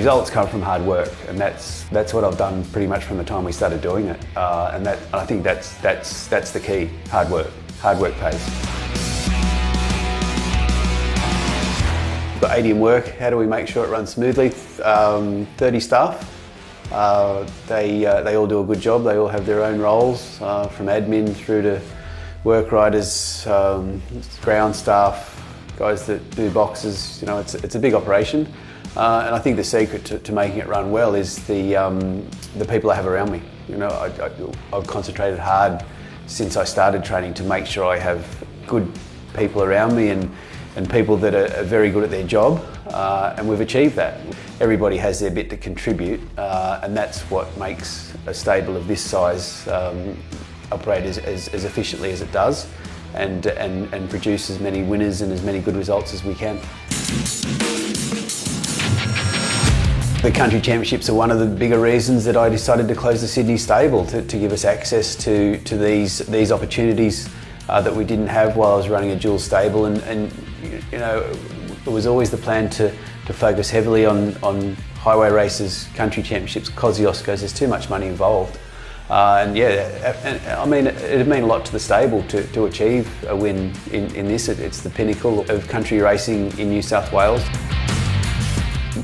results come from hard work, and that's what I've done pretty much from the time we started doing it. And I think that's the key. Hard work. Hard work pays. We've got 80 in work. How do we make sure it runs smoothly? 30 staff. They all do a good job. They all have their own roles, from admin through to work riders, ground staff, guys that do boxes. You know, it's a big operation, and I think the secret to making it run well is the people I have around me. You know, I've concentrated hard since I started training to make sure I have good people around me and people that are very good at their job, and we've achieved that. Everybody has their bit to contribute, and that's what makes a stable of this size operate as efficiently as it does, and produce as many winners and as many good results as we can. The country championships are one of the bigger reasons that I decided to close the Sydney stable, to give us access to these opportunities that we didn't have while I was running a dual stable, and you know, it was always the plan to focus heavily on highway races, country championships, Kosciuszkos. There's too much money involved, and yeah, I mean, it'd mean a lot to the stable to achieve a win in this. It's the pinnacle of country racing in New South Wales.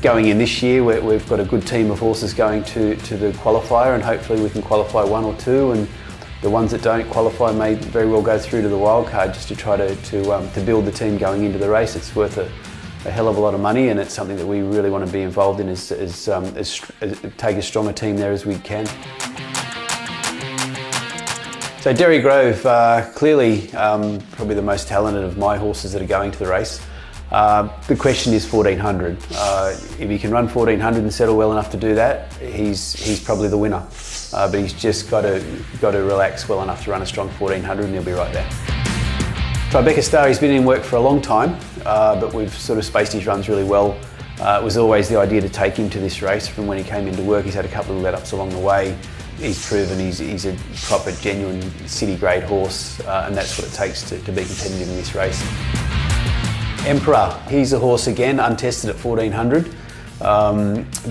Going in this year, we've got a good team of horses going to the qualifier, and hopefully we can qualify one or two, and the ones that don't qualify may very well go through to the wild card, just to try to build the team going into the race. It's worth a hell of a lot of money, and it's something that we really want to be involved in, is take as strong a team there as we can. So Derry Grove, clearly probably the most talented of my horses that are going to the race. The question is 1400. If he can run 1400 and settle well enough to do that, he's probably the winner. But he's just got to relax well enough to run a strong 1400, and he'll be right there. Tribeca Star, he's been in work for a long time, but we've sort of spaced his runs really well. It was always the idea to take him to this race from when he came into work. He's had a couple of let-ups along the way. He's proven he's a proper, genuine city-grade horse, and that's what it takes to be competitive in this race. Emperor, he's a horse again, untested at 1400,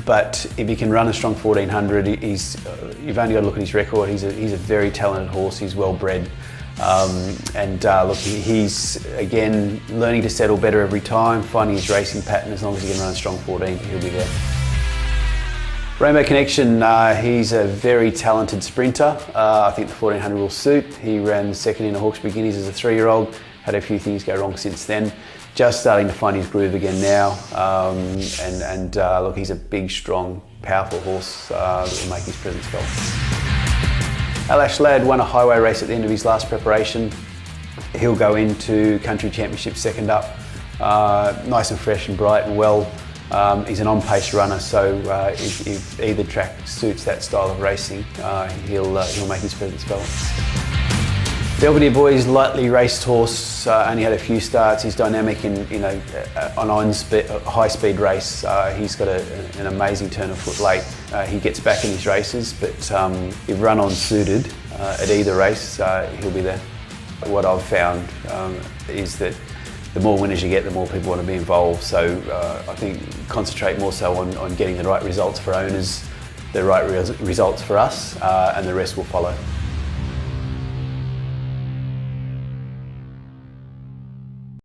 but if he can run a strong 1400, you've only got to look at his record. He's a very talented horse. He's well bred, look, he's again learning to settle better every time, finding his racing pattern. As long as he can run a strong 14, he'll be there. Rainbow Connection, he's a very talented sprinter. I think the 1400 will suit. He ran second in the Hawkesbury Guineas as a 3-year-old. Had a few things go wrong since then. Just starting to find his groove again now. Look, he's a big, strong, powerful horse that will make his presence felt. Alash Lad won a highway race at the end of his last preparation. He'll go into country championship second up. Nice and fresh and bright and well. He's an on-pace runner, so if either track suits that style of racing, he'll make his presence felt. Belvedere Boy's lightly raced horse, only had a few starts. He's dynamic in on high-speed race. He's got an amazing turn of foot late. He gets back in his races, but if run on suited at either race, he'll be there. What I've found is that the more winners you get, the more people want to be involved. So I think concentrate more so on getting the right results for owners, the right results for us, and the rest will follow.